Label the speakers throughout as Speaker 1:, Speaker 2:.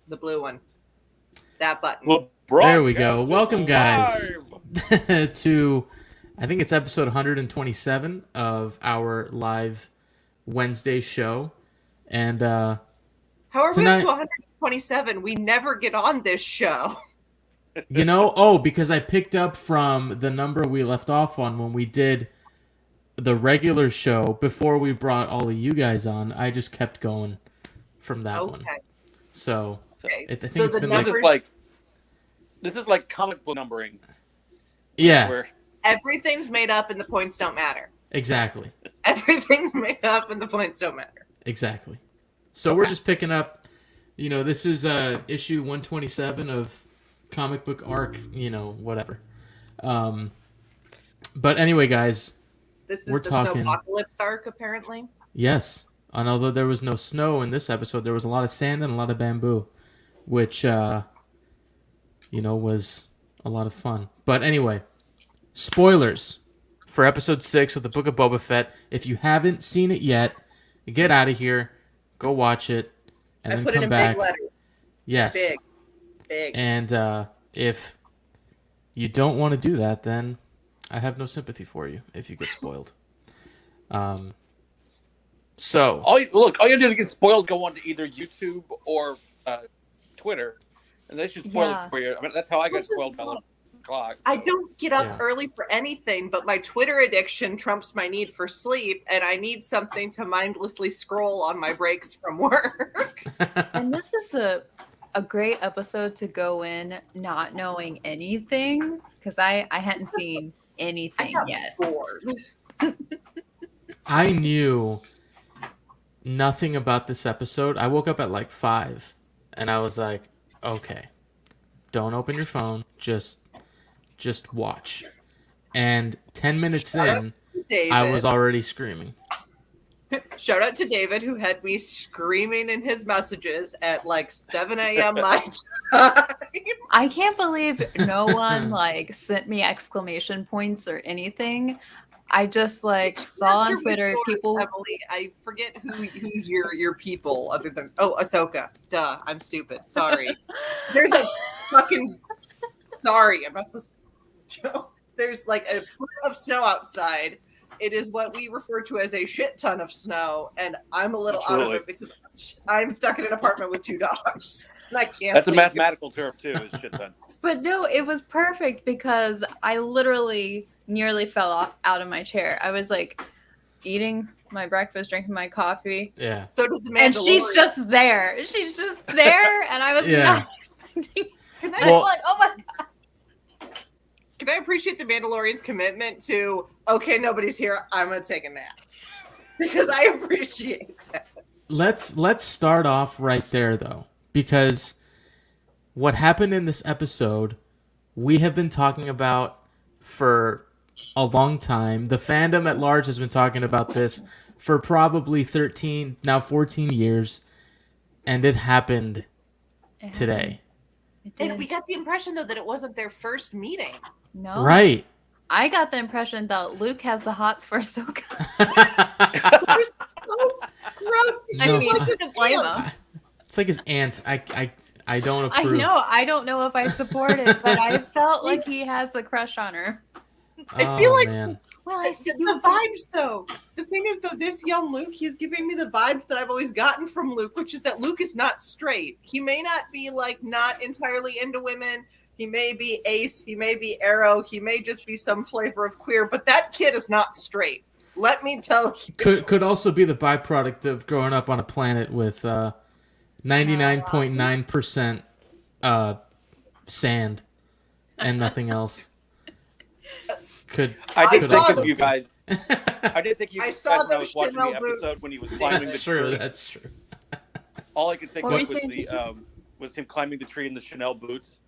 Speaker 1: The blue one. That button.
Speaker 2: Well,
Speaker 3: there we go. Welcome, guys, to, I think it's episode 127 of our live Wednesday show. And
Speaker 1: how are
Speaker 3: tonight,
Speaker 1: we up to 127? We never get on this show.
Speaker 3: because I picked up from the number we left off on when we did the regular show before we brought all of you guys on. I just kept going from that one. So,
Speaker 1: okay.
Speaker 3: I think
Speaker 1: so
Speaker 3: it's
Speaker 1: the
Speaker 3: been
Speaker 1: numbers,
Speaker 2: this is like comic book numbering.
Speaker 3: Yeah.
Speaker 2: Where
Speaker 1: everything's made up and the points don't matter.
Speaker 3: Exactly.
Speaker 1: Everything's made up and the points don't matter.
Speaker 3: Exactly. So we're just picking up, this is issue 127 of comic book arc, whatever. But anyway, guys,
Speaker 1: this is
Speaker 3: we're
Speaker 1: the
Speaker 3: talking
Speaker 1: Snowpocalypse arc, apparently.
Speaker 3: Yes. And although there was no snow in this episode, there was a lot of sand and a lot of bamboo, which, was a lot of fun. But anyway, spoilers for episode 6 of the Book of Boba Fett. If you haven't seen it yet, get out of here, go watch it, and then
Speaker 1: put
Speaker 3: come
Speaker 1: it in
Speaker 3: back.
Speaker 1: big letters.
Speaker 3: Yes.
Speaker 1: Big.
Speaker 3: And if you don't want to do that, then I have no sympathy for you if you get spoiled. So
Speaker 2: all you have to do to get spoiled, go on to either YouTube or Twitter, and they should spoil it for you. I mean, that's how I got spoiled by 11 o'clock.
Speaker 1: I don't get up early for anything, but my Twitter addiction trumps my need for sleep, and I need something to mindlessly scroll on my breaks from work.
Speaker 4: And this is a great episode to go in not knowing anything, because I hadn't seen anything yet.
Speaker 1: Bored.
Speaker 3: I knew nothing about this episode. I woke up at like 5 and I was like, okay, don't open your phone, just watch. And 10 minutes in, I was already screaming.
Speaker 1: Shout out to David, who had me screaming in his messages at like 7 a.m. my time.
Speaker 4: I can't believe no one sent me exclamation points or anything. I just saw on Twitter people.
Speaker 1: Emily, I forget who's your people other than Ahsoka. Duh, I'm stupid. Sorry. There's a fucking. Sorry, I'm not supposed to. There's like a foot of snow outside. It is what we refer to as a shit ton of snow, and I'm a little out of it because I'm stuck in an apartment with 2 dogs. And I can't.
Speaker 2: That's a mathematical term too. Is shit ton.
Speaker 4: But no, it was perfect because I literally nearly fell out of my chair. I was eating my breakfast, drinking my coffee.
Speaker 3: Yeah.
Speaker 1: So did the Mandalorian.
Speaker 4: And she's just there. She's just there, and I was not expecting. I was like, oh my god.
Speaker 1: Can I appreciate the Mandalorian's commitment to, okay, nobody's here, I'm gonna take a nap? Because I appreciate that.
Speaker 3: Let's start off right there though, because what happened in this episode, we have been talking about for a long time. The fandom at large has been talking about this for probably 13, now 14 years, and it happened today.
Speaker 1: And we got the impression, though, that it wasn't their first meeting.
Speaker 4: No.
Speaker 3: Right.
Speaker 4: I got the impression that Luke has the hots for Ahsoka.
Speaker 1: So gross.
Speaker 4: I couldn't blame him.
Speaker 3: It's like his aunt. I don't approve.
Speaker 4: I know. I don't know if I support it, but I felt like he has a crush on her.
Speaker 1: I feel like
Speaker 3: man.
Speaker 4: Well,
Speaker 1: the vibes, though. The thing is, though, this young Luke, he's giving me the vibes that I've always gotten from Luke, which is that Luke is not straight. He may not be not entirely into women. He may be ace. He may be arrow. He may just be some flavor of queer. But that kid is not straight. Let me tell you.
Speaker 3: Could also be the byproduct of growing up on a planet with 99.9% sand and nothing else.
Speaker 2: I did think of you guys. I did think you
Speaker 1: I
Speaker 2: guys
Speaker 1: saw
Speaker 2: when I
Speaker 1: those
Speaker 2: was watching
Speaker 1: Chanel
Speaker 2: the episode
Speaker 1: boots.
Speaker 2: when he was climbing the tree.
Speaker 3: That's true.
Speaker 2: All I could think
Speaker 4: What
Speaker 2: of
Speaker 4: were you
Speaker 2: was him climbing the tree in the Chanel boots.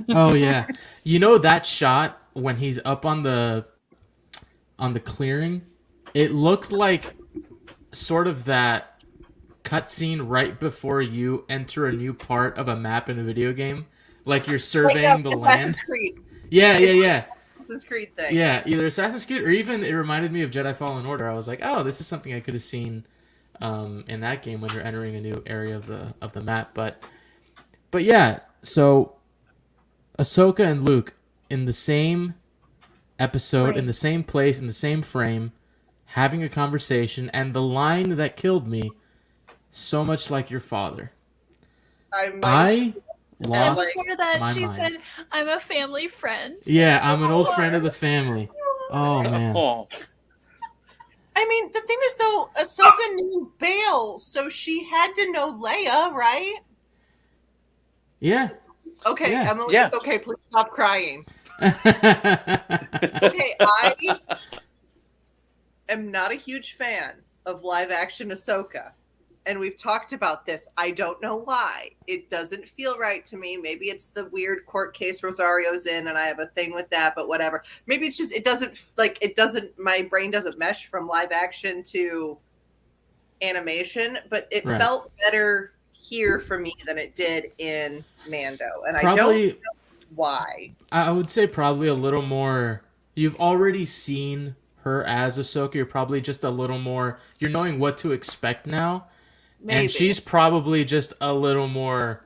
Speaker 3: Oh yeah, that shot when he's up on the clearing, it looked like sort of that cutscene right before you enter a new part of a map in a video game, like you're surveying the
Speaker 1: Assassin's
Speaker 3: land.
Speaker 1: Creed.
Speaker 3: Yeah.
Speaker 1: Assassin's Creed thing.
Speaker 3: Yeah, either Assassin's Creed or even it reminded me of Jedi Fallen Order. I was like, oh, this is something I could have seen in that game when you're entering a new area of the map. But yeah, so Ahsoka and Luke in the same episode, in the same place, in the same frame, having a conversation, and the line that killed me, so much like your father. I lost
Speaker 4: that
Speaker 3: my
Speaker 4: she
Speaker 3: mind.
Speaker 4: said, "I'm a family friend."
Speaker 3: Yeah, I'm an old friend of the family. Oh man.
Speaker 2: Oh,
Speaker 1: I mean, the thing is, though, Ahsoka knew Bail, so she had to know Leia, right?
Speaker 3: Yeah.
Speaker 1: Okay,
Speaker 3: Yeah.
Speaker 1: Emily,
Speaker 2: Yeah.
Speaker 1: it's okay. Please stop crying.
Speaker 3: Yeah.
Speaker 1: Okay, I am not a huge fan of live-action Ahsoka. And we've talked about this. I don't know why. It doesn't feel right to me. Maybe it's the weird court case Rosario's in, and I have a thing with that, but whatever. Maybe it's just, my brain doesn't mesh from live action to animation, but it
Speaker 3: Right.
Speaker 1: felt better here for me than it did in Mando. And I
Speaker 3: Probably-
Speaker 1: don't know why.
Speaker 3: I would say probably a little more. You've already seen her as Ahsoka. You're probably just a little more. You're knowing what to expect now.
Speaker 1: Maybe.
Speaker 3: And she's probably just a little more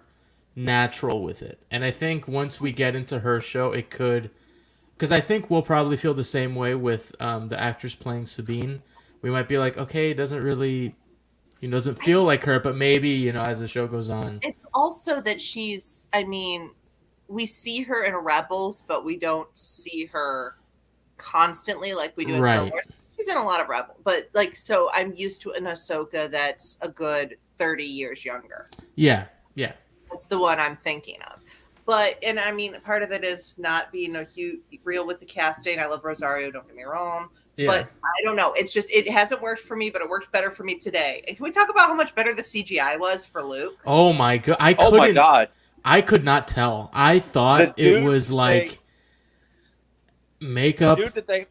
Speaker 3: natural with it. And I think once we get into her show, it could... Because I think we'll probably feel the same way with the actress playing Sabine. We might be like, okay, it doesn't really... It doesn't feel like her, but maybe, as the show goes on.
Speaker 1: It's also that she's... I mean, we see her in Rebels, but we don't see her constantly like we do in Clone Wars. She's in a lot of Rebels, but so I'm used to an Ahsoka that's a good 30 years younger.
Speaker 3: Yeah.
Speaker 1: That's the one I'm thinking of. And I mean, part of it is not being real with the casting. I love Rosario, don't get me wrong.
Speaker 3: Yeah.
Speaker 1: But I don't know. It's just, it hasn't worked for me, but it worked better for me today. And can we talk about how much better the CGI was for Luke?
Speaker 3: Oh my god.
Speaker 2: oh my god.
Speaker 3: I could not tell. I thought it was like makeup.
Speaker 2: The dude that they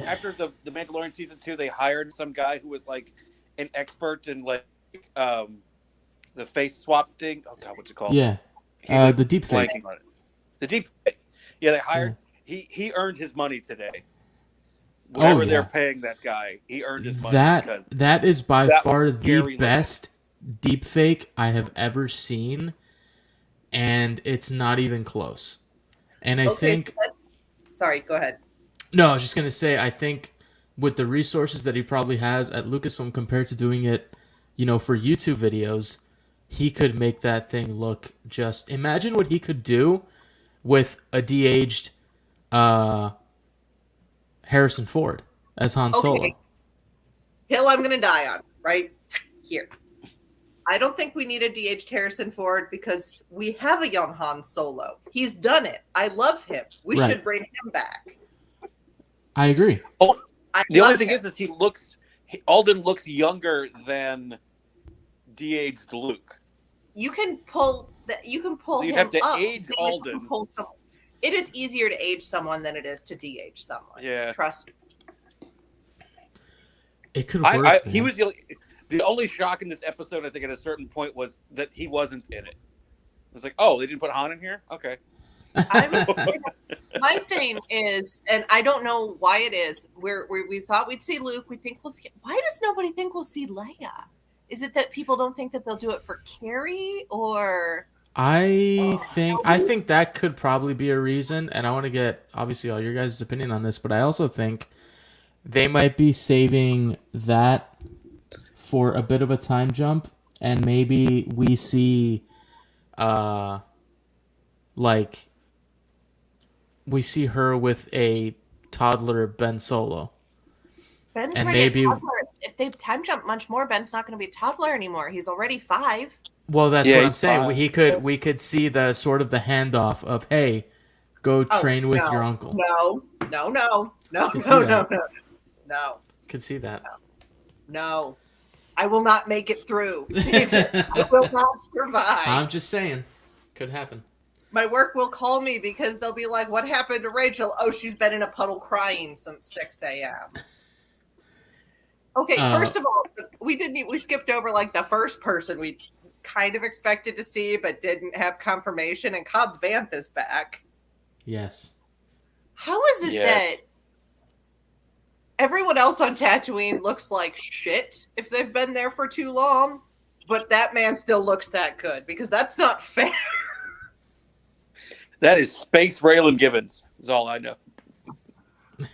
Speaker 2: after the Mandalorian season 2, they hired some guy who was like an expert in the face swap thing. Oh god, what's it called?
Speaker 3: Yeah. The deep fake.
Speaker 2: On it. The deep fake. Yeah, they hired. Yeah. He earned his money today. Whatever they're paying that guy, he earned his money.
Speaker 3: That is by far the best deep fake I have ever seen, and it's not even close. And I think.
Speaker 1: Sorry, go ahead.
Speaker 3: No, I was just gonna say, I think with the resources that he probably has at Lucasfilm compared to doing it, for YouTube videos, he could make that thing look just... Imagine what he could do with a de-aged Harrison Ford as Han Solo.
Speaker 1: Hill I'm gonna die on, right here. I don't think we need a de-aged Harrison Ford because we have a young Han Solo. He's done it. I love him. We should bring him back.
Speaker 3: I agree.
Speaker 2: Oh, the only thing is Alden looks younger than de-aged Luke.
Speaker 1: You can pull
Speaker 2: so you
Speaker 1: him
Speaker 2: have to
Speaker 1: up.
Speaker 2: age Alden.
Speaker 1: It is easier to age someone than it is to de-age someone.
Speaker 2: Yeah,
Speaker 1: trust me.
Speaker 3: It could work.
Speaker 2: He was the only shock in this episode. I think at a certain point was that he wasn't in it. It was like, oh, they didn't put Han in here. Okay.
Speaker 1: My thing is, and I don't know why it is. We thought we'd see Luke. We think we'll see. Why does nobody think we'll see Leia? Is it that people don't think that they'll do it for Carrie, or?
Speaker 3: I think that could probably be a reason, and I want to get obviously all your guys' opinion on this, but I also think they might be saving that for a bit of a time jump, and maybe we see, we see her with a toddler Ben Solo.
Speaker 1: Ben's already a toddler. If they time jump much more, Ben's not going to be a toddler anymore. He's already 5.
Speaker 3: Well, that's what I'm saying. We could see the sort of the handoff of, hey, go train with your uncle.
Speaker 1: No.
Speaker 3: Could see that.
Speaker 1: No. I will not make it through, David. I will not survive.
Speaker 3: I'm just saying. Could happen.
Speaker 1: My work will call me because they'll be like, what happened to Rachel? Oh, she's been in a puddle crying since 6 a.m. Okay, first of all, we skipped over the first person we kind of expected to see but didn't have confirmation, and Cobb Vanth is back.
Speaker 3: Yes.
Speaker 1: How is it that... Everyone else on Tatooine looks like shit if they've been there for too long, but that man still looks that good because that's not fair.
Speaker 2: That is Space Raylan Givens, is all I know.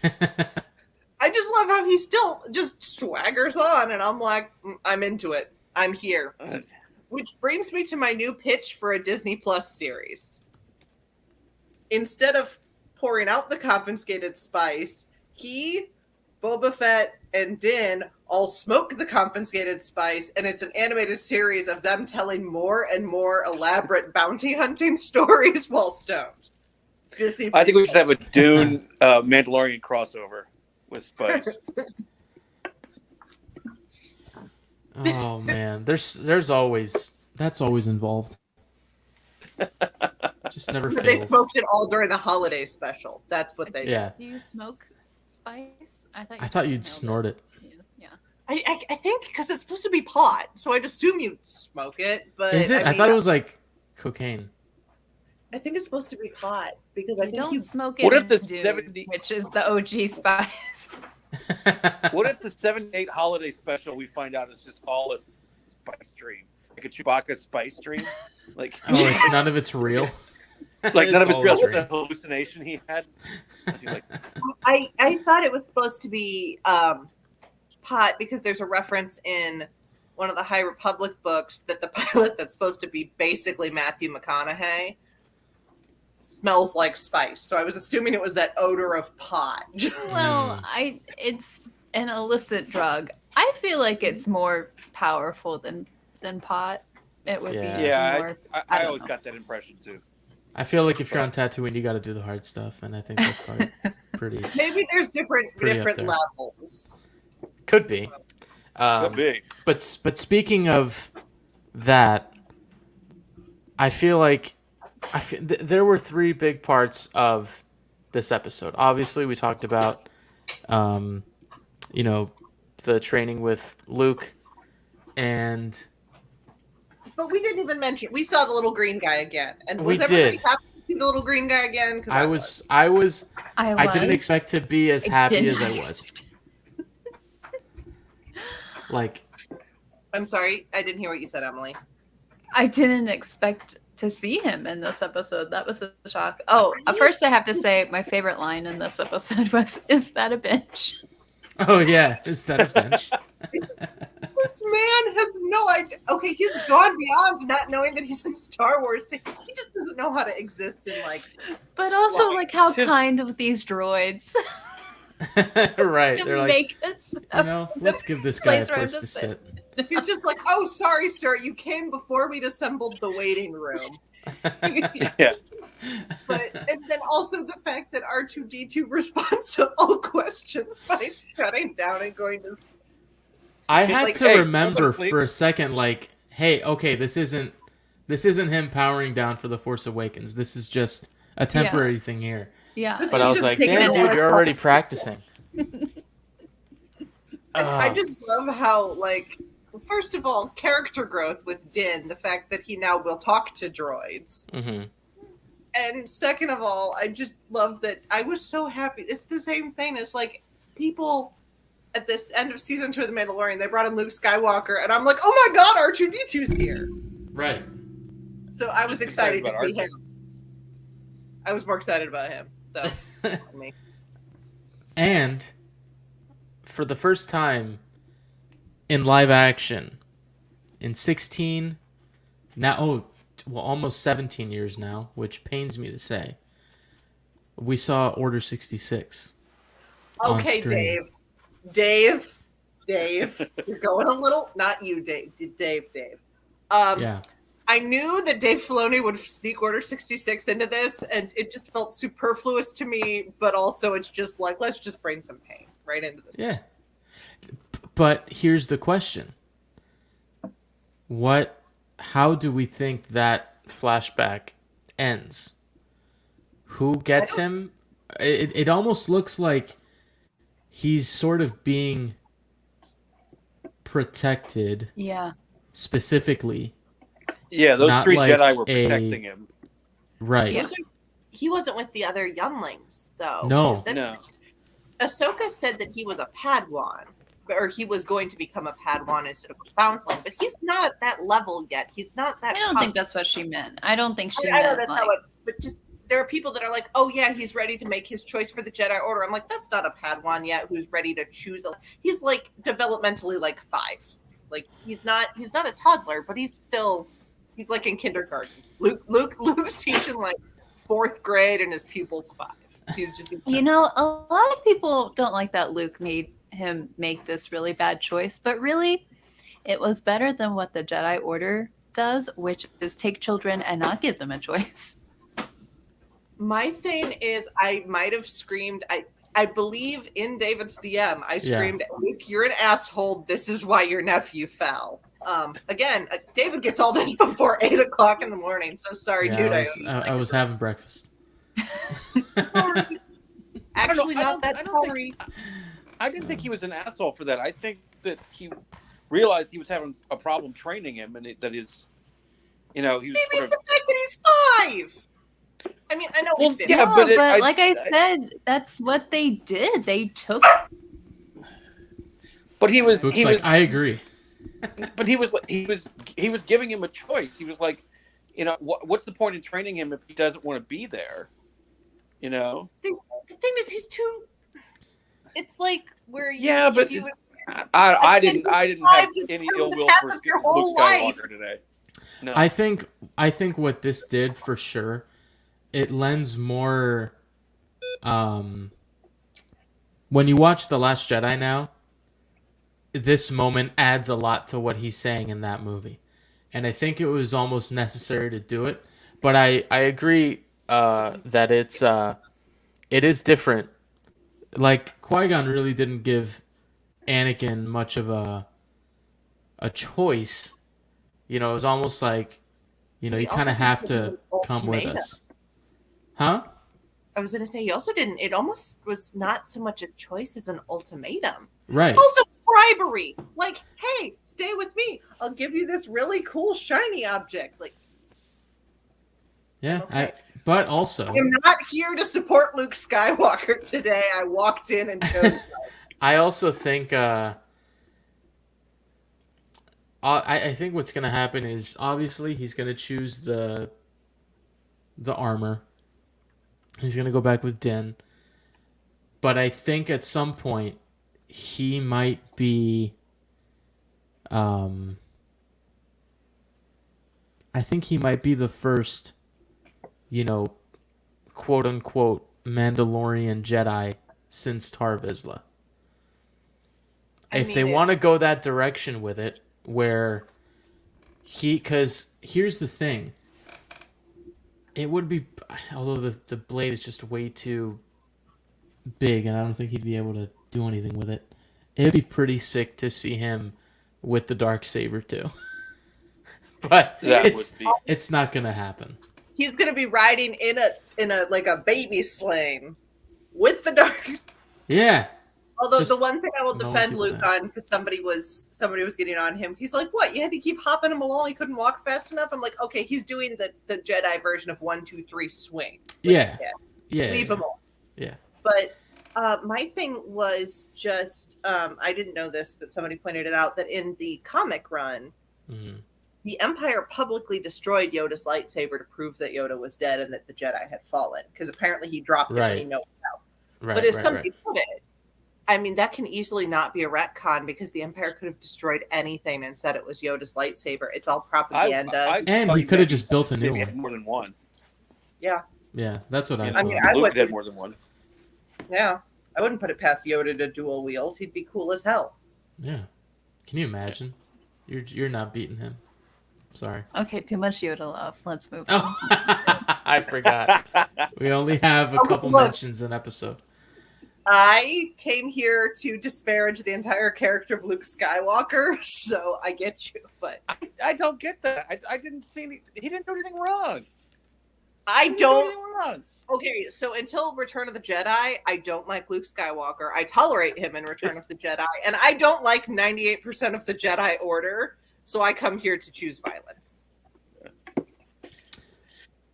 Speaker 1: I just love how he still just swaggers on, and I'm like, I'm into it. I'm here. Which brings me to my new pitch for a Disney Plus series. Instead of pouring out the confiscated spice, he, Boba Fett, and Din all smoke the confiscated spice, and it's an animated series of them telling more and more elaborate bounty hunting stories while stoned. Disney.
Speaker 2: I think we should have a Dune Mandalorian crossover with Spice.
Speaker 3: Oh man, that's always involved. Just never fails.
Speaker 1: They smoked it all during the holiday special. That's what they did.
Speaker 4: Do you smoke spice?
Speaker 3: I thought you'd snort it.
Speaker 4: Yeah.
Speaker 1: I think because it's supposed to be pot, so I'd assume you'd smoke it. But
Speaker 3: Is it? I thought it was like cocaine.
Speaker 1: I think it's supposed to be pot because I
Speaker 4: You
Speaker 1: think
Speaker 4: don't
Speaker 1: you.
Speaker 4: smoke it
Speaker 2: What if
Speaker 4: in
Speaker 2: the
Speaker 4: Dune,
Speaker 2: 70
Speaker 4: which is the OG spice.
Speaker 2: What if the 78 holiday special we find out is just all a spice dream? Like a Chewbacca spice dream? Like,
Speaker 3: Oh, none of it's real.
Speaker 2: like none of it's
Speaker 3: all a
Speaker 2: real,
Speaker 3: dream.
Speaker 2: just a hallucination he had. Like,
Speaker 1: I thought it was supposed to be pot because there's a reference in one of the High Republic books that the pilot that's supposed to be basically Matthew McConaughey smells like spice. So I was assuming it was that odor of pot.
Speaker 4: Well, it's an illicit drug. I feel like it's more powerful than pot. It would be
Speaker 2: yeah,
Speaker 4: more.
Speaker 2: I
Speaker 4: don't
Speaker 2: always
Speaker 4: know.
Speaker 2: got that impression too.
Speaker 3: I feel like if you're on Tatooine, you got to do the hard stuff, and I think that's probably pretty.
Speaker 1: Maybe there's different
Speaker 3: Pretty up there.
Speaker 1: levels.
Speaker 3: Could be.
Speaker 2: Could be.
Speaker 3: But speaking of that, I feel like there were three big parts of this episode. Obviously, we talked about, the training with Luke, and
Speaker 1: But we didn't even mention we saw the little green guy again. And was
Speaker 3: We
Speaker 1: everybody
Speaker 3: did.
Speaker 1: happy to see the little green guy again? 'Cause
Speaker 3: I didn't expect to be as happy as I was. Like,
Speaker 1: I'm sorry, I didn't hear what you said, Emily.
Speaker 4: I didn't expect to see him in this episode. That was a shock. Oh, first I have to say my favorite line in this episode was, "Is that a bench?"
Speaker 3: oh yeah, is that a bench?
Speaker 1: This man has no idea. Okay, he's gone beyond not knowing that he's in Star Wars. He just doesn't know how to exist in
Speaker 4: But also,
Speaker 1: Why?
Speaker 4: like, how kind of these droids
Speaker 3: Right,
Speaker 4: to
Speaker 3: they're like,
Speaker 4: make us.
Speaker 3: let's give this guy a
Speaker 4: Place for him
Speaker 3: place
Speaker 4: to
Speaker 3: to
Speaker 4: sit.
Speaker 3: sit.
Speaker 1: He's just like, oh, sorry, sir, you came before we'd assembled the waiting room.
Speaker 2: Yeah.
Speaker 1: But and then also the fact that R2D2 responds to all questions by shutting down and going to.
Speaker 3: I had
Speaker 1: like,
Speaker 3: to
Speaker 2: hey,
Speaker 3: remember
Speaker 2: go to sleep.
Speaker 3: for a second, like, hey, okay, this isn't him powering down for The Force Awakens. This is just a temporary thing here.
Speaker 4: Yeah.
Speaker 1: This
Speaker 3: But
Speaker 1: is
Speaker 3: I was
Speaker 1: just
Speaker 3: like,
Speaker 1: taking
Speaker 3: damn,
Speaker 1: it
Speaker 3: dude,
Speaker 1: one
Speaker 3: you're
Speaker 1: step
Speaker 3: already
Speaker 1: at a time.
Speaker 3: practicing.
Speaker 1: I just love how, like, first of all, character growth with Din, the fact that he now will talk to droids.
Speaker 3: Mm-hmm.
Speaker 1: And second of all, I just love that I was so happy. It's the same thing as, like, people at this end of season 2 of The Mandalorian, they brought in Luke Skywalker, and I'm like, oh my god, R2D2's here.
Speaker 3: Right.
Speaker 1: So I was
Speaker 2: Just
Speaker 1: excited to
Speaker 2: excited
Speaker 1: see
Speaker 2: about
Speaker 1: him. I was more excited about him. So, me.
Speaker 3: And for the first time in live action, in 16, almost 17 years now, which pains me to say, we saw Order 66. on
Speaker 1: Okay,
Speaker 3: screen.
Speaker 1: Dave, you're going a little. Not you, Dave. Dave.
Speaker 3: Yeah.
Speaker 1: I knew that Dave Filoni would sneak Order 66 into this, and it just felt superfluous to me. But also, it's just like, let's just bring some pain right into this.
Speaker 3: Yeah. But here's the question. How do we think that flashback ends? Who gets him? It almost looks like he's sort of being protected
Speaker 4: Yeah.
Speaker 3: specifically.
Speaker 2: Yeah, those
Speaker 3: Not
Speaker 2: three
Speaker 3: like
Speaker 2: Jedi were
Speaker 3: a-
Speaker 2: protecting him.
Speaker 3: Right.
Speaker 1: He wasn't with the other younglings, though.
Speaker 3: No.
Speaker 1: Because then
Speaker 2: No.
Speaker 1: Ahsoka said that he was a Padawan, or he was going to become a Padawan instead of a Foundling, but he's not at that level yet. He's not that.
Speaker 4: I don't think that's what she meant. I don't think she
Speaker 1: I know
Speaker 4: meant
Speaker 1: that's
Speaker 4: like.
Speaker 1: not what, but just there are people that are like, oh yeah, he's ready to make his choice for the Jedi Order. I'm like, that's not a Padawan yet who's ready to choose. He's like developmentally like 5. Like he's not a toddler, but he's like in kindergarten. Luke's teaching like 4th grade and his pupil's 5. He's just
Speaker 4: You know, a lot of people don't like that Luke made him make this really bad choice, but really, it was better than what the Jedi Order does, which is take children and not give them a choice.
Speaker 1: My thing is, I might have screamed. I believe in David's DM, I screamed, Luke, you're an asshole. This is why your nephew fell. Again, David gets all this before 8 o'clock in the morning. So sorry, dude.
Speaker 3: I was having breakfast.
Speaker 1: Actually, not that sorry.
Speaker 2: I didn't think he was an asshole for that. I think that he realized he was having a problem training him, and that is, he was.
Speaker 1: Maybe it's the fact that he's 5. I mean, I know he's 50.
Speaker 4: Yeah, but like I said, that's what they did. They took.
Speaker 2: But he was.
Speaker 3: I agree.
Speaker 2: But he was giving him a choice. He was like, what's the point in training him if he doesn't want to be there? The
Speaker 1: thing is, he's too. It's like where you.
Speaker 2: Yeah, but I didn't have any ill will for Luke Skywalker today. No.
Speaker 3: I think what this did for sure, it lends more. When you watch The Last Jedi now, this moment adds a lot to what he's saying in that movie, and I think it was almost necessary to do it. But I agree that it is different. Like Qui-Gon really didn't give Anakin much of a choice. It was almost like, you kind of have to come with us. Huh?
Speaker 1: I was going to say, he also didn't. It almost was not so much a choice as an ultimatum.
Speaker 3: Right.
Speaker 1: Also, bribery. Like, hey, stay with me. I'll give you this really cool shiny object. Like,
Speaker 3: yeah.
Speaker 1: Okay.
Speaker 3: But also,
Speaker 1: I'm not here to support Luke Skywalker today. I walked in and chose.
Speaker 3: I also think. I think what's going to happen is obviously he's going to choose the armor. He's going to go back with Din. But I think at some point he might be I think he might be the first, quote unquote Mandalorian Jedi since Tar Vizsla. If they want to go that direction with it, where because here's the thing, it would be, although the blade is just way too big and I don't think he'd be able to do anything with it, it'd be pretty sick to see him with the Darksaber too. But it's not gonna happen.
Speaker 1: He's gonna be riding in a like a baby sling with the dark.
Speaker 3: Yeah.
Speaker 1: Although the one thing I will defend Luke on, because somebody was getting on him. He's like, "What? You had to keep hopping him along? He couldn't walk fast enough." I'm like, "Okay, he's doing the Jedi version of 1, 2, 3 swing." Like,
Speaker 3: yeah.
Speaker 1: Leave him alone.
Speaker 3: Yeah.
Speaker 1: But my thing was just I didn't know this, but somebody pointed it out that in the comic run, the Empire publicly destroyed Yoda's lightsaber to prove that Yoda was dead and that the Jedi had fallen, because apparently he dropped it and he knows out.
Speaker 3: Right,
Speaker 1: but as somebody put it, I mean, that can easily not be a retcon, because the Empire could have destroyed anything and said it was Yoda's lightsaber. It's all propaganda.
Speaker 3: And he could have just built a new one.
Speaker 2: More than one.
Speaker 1: Yeah.
Speaker 3: Yeah, that's what I thought.
Speaker 1: I mean, I
Speaker 2: Luke
Speaker 1: would
Speaker 2: had more than one.
Speaker 1: Yeah. I wouldn't put it past Yoda to dual wield. He'd be cool as hell.
Speaker 3: Yeah. Can you imagine? You're not beating him. Sorry.
Speaker 4: Okay, too much Yoda love. Let's move on.
Speaker 3: Oh, I forgot. We only have a couple mentions an episode.
Speaker 1: I came here to disparage the entire character of Luke Skywalker, so I get you, but
Speaker 2: I don't get that. I didn't see he didn't do anything wrong.
Speaker 1: I don't. Okay, so until Return of the Jedi, I don't like Luke Skywalker. I tolerate him in Return of the Jedi, and I don't like 98% of the Jedi Order, so I come here to choose violence.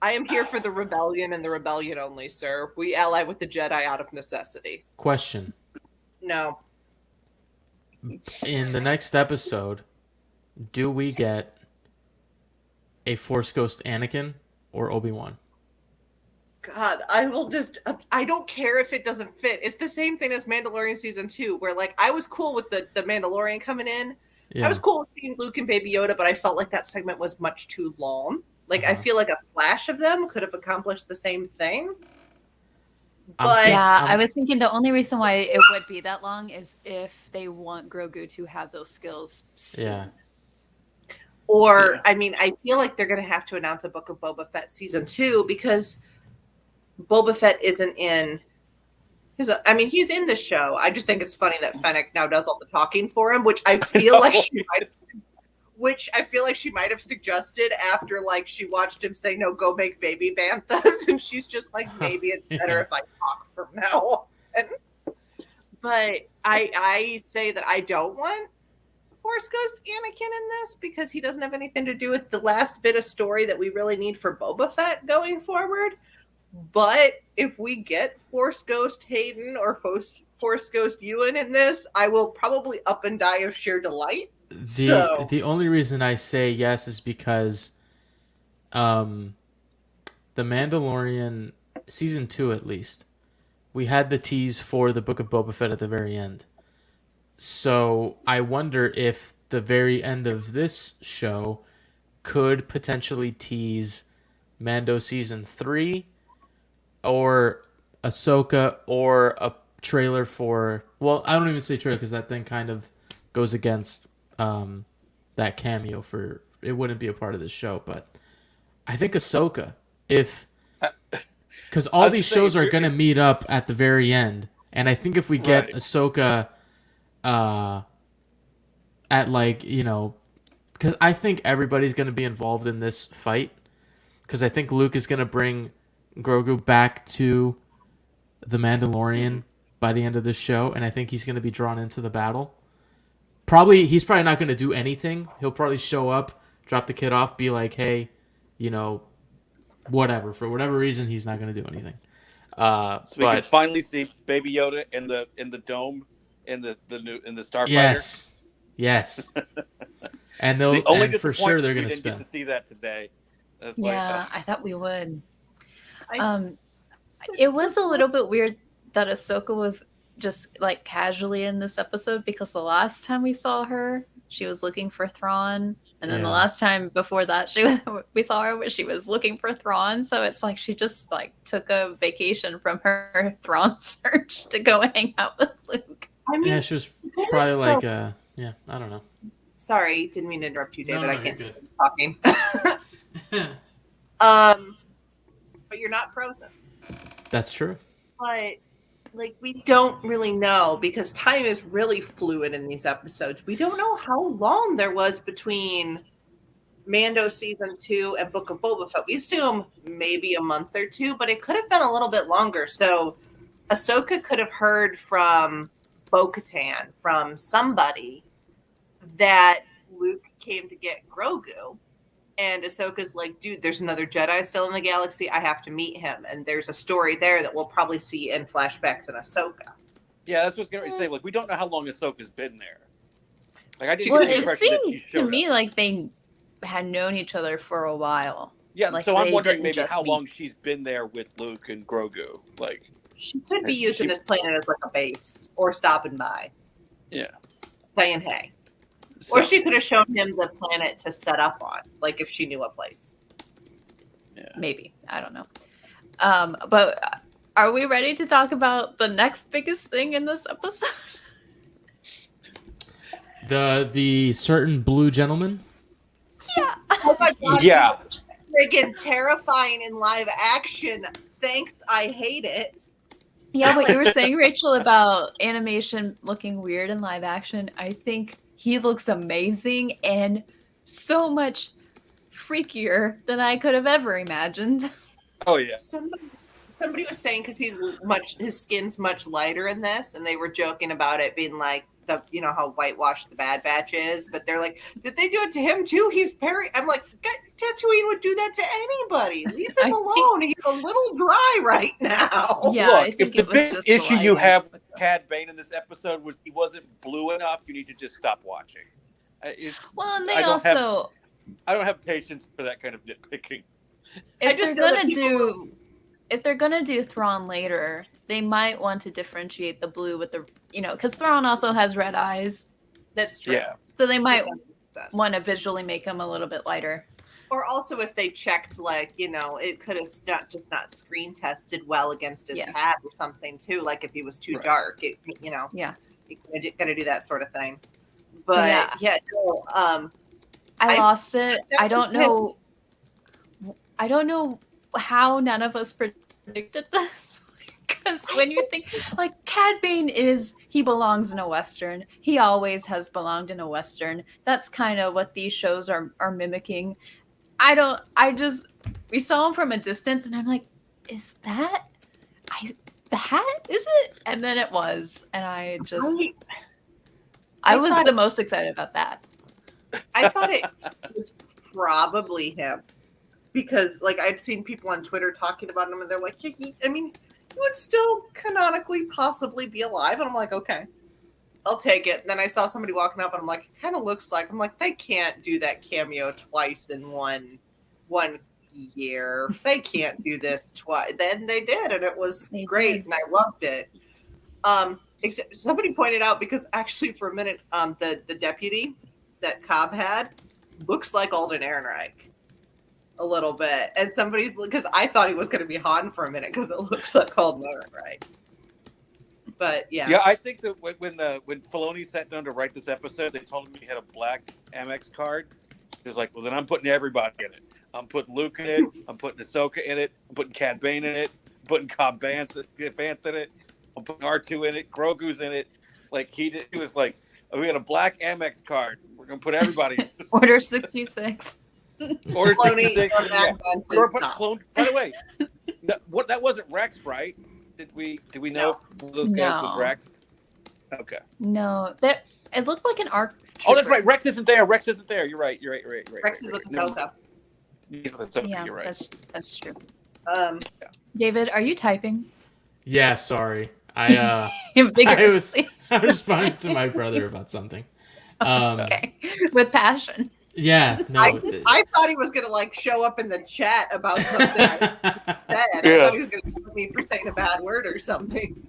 Speaker 1: I am here for the rebellion and the rebellion only, sir. We ally with the Jedi out of necessity.
Speaker 3: Question.
Speaker 1: No.
Speaker 3: In the next episode, do we get a Force Ghost Anakin or Obi-Wan?
Speaker 1: God, I will just. I don't care if it doesn't fit. It's the same thing as Mandalorian season 2, where like I was cool with the Mandalorian coming in.
Speaker 3: Yeah.
Speaker 1: I was cool with seeing Luke and Baby Yoda, but I felt like that segment was much too long. Like I feel like a flash of them could have accomplished the same thing. But
Speaker 4: I was thinking the only reason why it would be that long is if they want Grogu to have those skills soon.
Speaker 3: Yeah.
Speaker 1: Or, I mean, I feel like they're going to have to announce a Book of Boba Fett season 2 because Boba Fett isn't in. He's in the show. I just think it's funny that Fennec now does all the talking for him, which I feel like she might have suggested after like she watched him say, "No, go make baby banthas," and she's just like, maybe it's better if I talk from now on. But I say that I don't want Force Ghost Anakin in this because he doesn't have anything to do with the last bit of story that we really need for Boba Fett going forward. But if we get Force Ghost Hayden or Force Ghost Ewan in this, I will probably up and die of sheer delight.
Speaker 3: The only reason I say yes is because The Mandalorian season 2 at least, we had the tease for the Book of Boba Fett at the very end. So I wonder if the very end of this show could potentially tease Mando season 3 or Ahsoka or a trailer for... Well, I don't even say trailer because that thing kind of goes against that cameo for... It wouldn't be a part of this show, but I think Ahsoka, if... Because all these shows are going to meet up at the very end. And I think if we get Ahsoka at like, you know... Because I think everybody's going to be involved in this fight. Because I think Luke is going to bring Grogu back to the Mandalorian by the end of this show. And I think he's going to be drawn into the battle. He's probably not going to do anything. He'll probably show up, drop the kid off, be like, hey, you know... Whatever. For whatever reason, he's not going to do anything.
Speaker 2: So we can finally see Baby Yoda in the dome in the Starfighter.
Speaker 3: Yes. And for sure they're going to spin.
Speaker 2: Get to see that today. That's
Speaker 4: I thought we would. It was a little bit weird that Ahsoka was just like casually in this episode because the last time we saw her, she was looking for Thrawn. And then the last time before that, we saw her, she was looking for Thrawn. So it's like she just like took a vacation from her Thrawn search to go hang out with Luke.
Speaker 1: I mean,
Speaker 3: she was probably like, I don't know.
Speaker 1: Sorry, didn't mean to interrupt you, David.
Speaker 3: No,
Speaker 1: I can't
Speaker 3: you're
Speaker 1: keep talking. But you're not frozen.
Speaker 3: That's true.
Speaker 1: But like we don't really know because time is really fluid in these episodes. We don't know how long there was between Mando season 2 and Book of Boba Fett. We assume maybe a month or two, but it could have been a little bit longer. So Ahsoka could have heard from Bo-Katan, from somebody, that Luke came to get Grogu. And Ahsoka's like, dude, there's another Jedi still in the galaxy. I have to meet him. And there's a story there that we'll probably see in flashbacks in Ahsoka.
Speaker 2: Yeah, that's what I was going to say. Like, we don't know how long Ahsoka's been there. Like, I didn't
Speaker 4: Well,
Speaker 2: get the
Speaker 4: it
Speaker 2: impression that she
Speaker 4: seemed
Speaker 2: showed
Speaker 4: to me
Speaker 2: up.
Speaker 4: like they had known each other for a while.
Speaker 2: Yeah,
Speaker 4: like
Speaker 2: so I'm
Speaker 4: they
Speaker 2: wondering
Speaker 4: didn't
Speaker 2: maybe
Speaker 4: just
Speaker 2: how
Speaker 4: meet.
Speaker 2: long she's been there with Luke and Grogu. Like,
Speaker 1: She could be using this planet as like a base or stopping by.
Speaker 2: Yeah.
Speaker 1: Saying hey.
Speaker 2: So,
Speaker 1: Or she could have shown him the planet to set up on, like if she knew a place.
Speaker 2: yeah.
Speaker 4: Maybe. I don't know. But are we ready to talk about the next biggest thing in this episode?
Speaker 3: The certain blue gentleman.
Speaker 4: Yeah.
Speaker 1: Oh my god,
Speaker 2: Yeah.
Speaker 1: friggin' terrifying in live action. Thanks, I hate it.
Speaker 4: Yeah, what you were saying, Rachel, about animation looking weird in live action, I think he looks amazing and so much freakier than I could have ever imagined.
Speaker 2: Oh, yeah.
Speaker 1: Somebody was saying because his skin's much lighter in this, and they were joking about it being like how whitewashed the Bad Batch is, but they're like, did they do it to him too? He's very. I'm like, Tatooine would do that to anybody. Leave him alone. He's a little dry right now.
Speaker 4: Yeah,
Speaker 2: Look,
Speaker 4: I think
Speaker 2: if the
Speaker 4: it was
Speaker 2: biggest
Speaker 4: just
Speaker 2: issue you
Speaker 4: lighting
Speaker 2: have
Speaker 4: with
Speaker 2: Cad Bane in this episode was he wasn't blue enough. You need to just stop watching. It's,
Speaker 4: Well, and they
Speaker 2: I don't have-
Speaker 4: also,
Speaker 2: I don't have patience for that kind of nitpicking.
Speaker 4: if
Speaker 1: just
Speaker 4: they're
Speaker 1: know that
Speaker 4: gonna
Speaker 1: people
Speaker 4: do, if they're gonna do Thrawn later, they might want to differentiate the blue with the, because Thrawn also has red eyes,
Speaker 1: That's true.
Speaker 2: Yeah.
Speaker 4: so they might
Speaker 1: That does make sense.
Speaker 4: want to visually make him a little bit lighter.
Speaker 1: Or also if they checked, it could have not screen tested well against his
Speaker 4: Yeah.
Speaker 1: hat or something too. Like if he was too
Speaker 2: Right.
Speaker 1: dark,
Speaker 4: Yeah.
Speaker 1: you gotta do that sort of thing. But
Speaker 4: I
Speaker 1: I-
Speaker 4: lost it.
Speaker 1: that
Speaker 4: I don't
Speaker 1: was
Speaker 4: know. I don't know how none of us predicted this. Because when you think, Cad Bane he belongs in a Western. He always has belonged in a Western. That's kind of what these shows are mimicking. We saw him from a distance and I'm like, is that the hat? Is it? And then it was. And I was
Speaker 1: thought
Speaker 4: the most excited about that.
Speaker 1: I thought it was probably him because I'd seen people on Twitter talking about him and they're like, he would still canonically possibly be alive. And I'm like, okay, I'll take it. And then I saw somebody walking up and I'm like, it kind of looks like, they can't do that cameo twice in one year. They can't do this twice. Then they did. And it was
Speaker 4: They
Speaker 1: great.
Speaker 4: did.
Speaker 1: And I loved it. Except somebody pointed out, because actually for a minute, the deputy that Cobb had looks like Alden Ehrenreich a little bit. And because I thought he was going to be Han for a minute because it looks like Alden Ehrenreich. But yeah.
Speaker 2: Yeah, I think that when Filoni sat down to write this episode, they told him he had a black Amex card. He was like, well, then I'm putting everybody in it. I'm putting Luke in it. I'm putting Ahsoka in it. I'm putting Cad Bane in it. I'm putting Cobb Vanth in it. I'm putting R2 in it. Grogu's in it. He was like, oh, we got a black Amex card. We're going to put everybody in this.
Speaker 4: Order 66.
Speaker 2: Order
Speaker 1: Filoni
Speaker 2: 66.
Speaker 1: on that
Speaker 2: Yeah.
Speaker 1: one is not.
Speaker 2: By the way, that wasn't Rex, right? Did we know one of those guys was
Speaker 4: No.
Speaker 2: Rex? Okay.
Speaker 4: No, it looked like an arc.
Speaker 2: Oh, that's right. Rex isn't there. You're right.
Speaker 1: Rex is with Ahsoka.
Speaker 2: He's with Ahsoka.
Speaker 4: Yeah,
Speaker 2: You're right.
Speaker 4: that's true.
Speaker 1: David,
Speaker 4: are you typing?
Speaker 3: Yeah, sorry. I
Speaker 4: Vigorously.
Speaker 3: I was responding to my brother about something.
Speaker 4: Okay, with passion.
Speaker 3: Yeah, no.
Speaker 1: I thought he was going to show up in the chat about something I said. I
Speaker 2: Yeah.
Speaker 1: thought he was going to kill me for saying a bad word or something.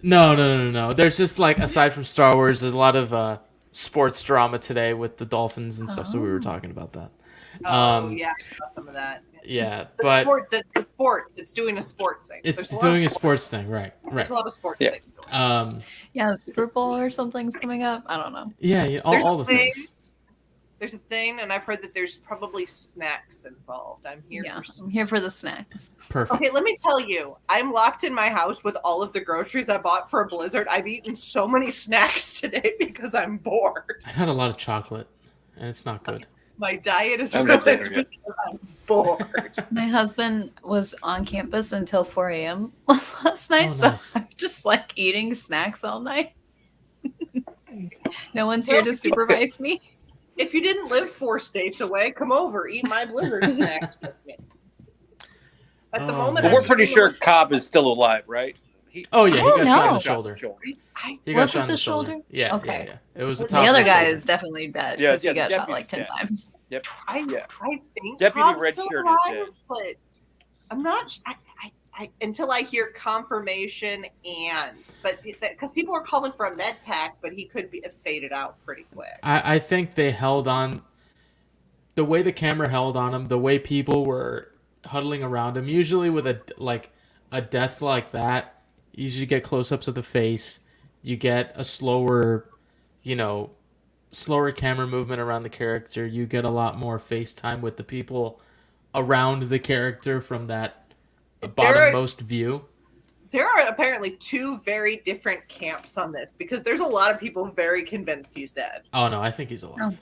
Speaker 3: No. There's just aside from Star Wars, there's a lot of sports drama today with the Dolphins and stuff. So we were talking about that.
Speaker 1: Yeah, I saw some of that.
Speaker 3: Yeah,
Speaker 1: The sports. It's doing a sports thing.
Speaker 3: it's
Speaker 1: There's a lot of
Speaker 3: doing a sports thing, right?
Speaker 1: There's a lot of sports
Speaker 2: Yeah.
Speaker 1: things going on.
Speaker 4: Yeah, the Super Bowl or something's coming up. I don't know.
Speaker 3: Yeah,
Speaker 1: There's
Speaker 3: all
Speaker 1: a
Speaker 3: the
Speaker 1: thing.
Speaker 3: things.
Speaker 1: There's a thing, and I've heard that there's probably snacks involved. I'm here for
Speaker 4: I'm here for the snacks.
Speaker 3: Perfect.
Speaker 1: Okay, let me tell you, I'm locked in my house with all of the groceries I bought for a blizzard. I've eaten so many snacks today because I'm bored.
Speaker 3: I've had a lot of chocolate, and it's not good.
Speaker 1: My diet is
Speaker 2: I'm not
Speaker 1: ruined
Speaker 2: there yet.
Speaker 1: because I'm bored.
Speaker 4: My husband was on campus until 4 a.m. last night,
Speaker 3: Oh,
Speaker 4: so
Speaker 3: nice.
Speaker 4: I'm just eating snacks all night. No one's here to supervise me.
Speaker 1: If you didn't live 4 states away, come over, eat my blizzard snacks with me. At the
Speaker 3: Oh,
Speaker 1: moment,
Speaker 3: man.
Speaker 2: But
Speaker 1: I'm
Speaker 2: we're pretty
Speaker 1: feeling
Speaker 2: sure
Speaker 1: like-
Speaker 2: Cobb is still alive, right?
Speaker 3: Oh yeah, he
Speaker 4: Oh,
Speaker 3: got shot in
Speaker 4: no.
Speaker 3: the shoulder.
Speaker 1: I,
Speaker 3: He
Speaker 4: Was
Speaker 3: got shot
Speaker 4: it
Speaker 3: in
Speaker 4: the
Speaker 3: the shoulder.
Speaker 4: shoulder?
Speaker 3: Yeah,
Speaker 4: Okay.
Speaker 3: yeah. It was the
Speaker 4: The
Speaker 3: top.
Speaker 4: other
Speaker 3: of the
Speaker 4: guy
Speaker 3: shoulder.
Speaker 4: is definitely dead
Speaker 2: Yeah,
Speaker 4: because he got
Speaker 2: the
Speaker 4: shot
Speaker 2: deputy's
Speaker 4: 10
Speaker 2: dead.
Speaker 4: times.
Speaker 2: Yep.
Speaker 1: I
Speaker 2: Yeah.
Speaker 1: think
Speaker 2: Deputy
Speaker 1: Cobb's
Speaker 2: Red
Speaker 1: still
Speaker 2: Shirt is dead.
Speaker 1: alive, but I'm not. I until I hear confirmation but because people were calling for a med pack, but he could be faded out pretty quick.
Speaker 3: I think they held on. The way the camera held on him, the way people were huddling around him. Usually with a death like that, you usually get close-ups of the face. You get a slower camera movement around the character. You get a lot more face time with the people around the character from that bottommost view.
Speaker 1: There are apparently 2 very different camps on this because there's a lot of people very convinced he's dead.
Speaker 3: Oh no, I think he's alive.
Speaker 4: Oh.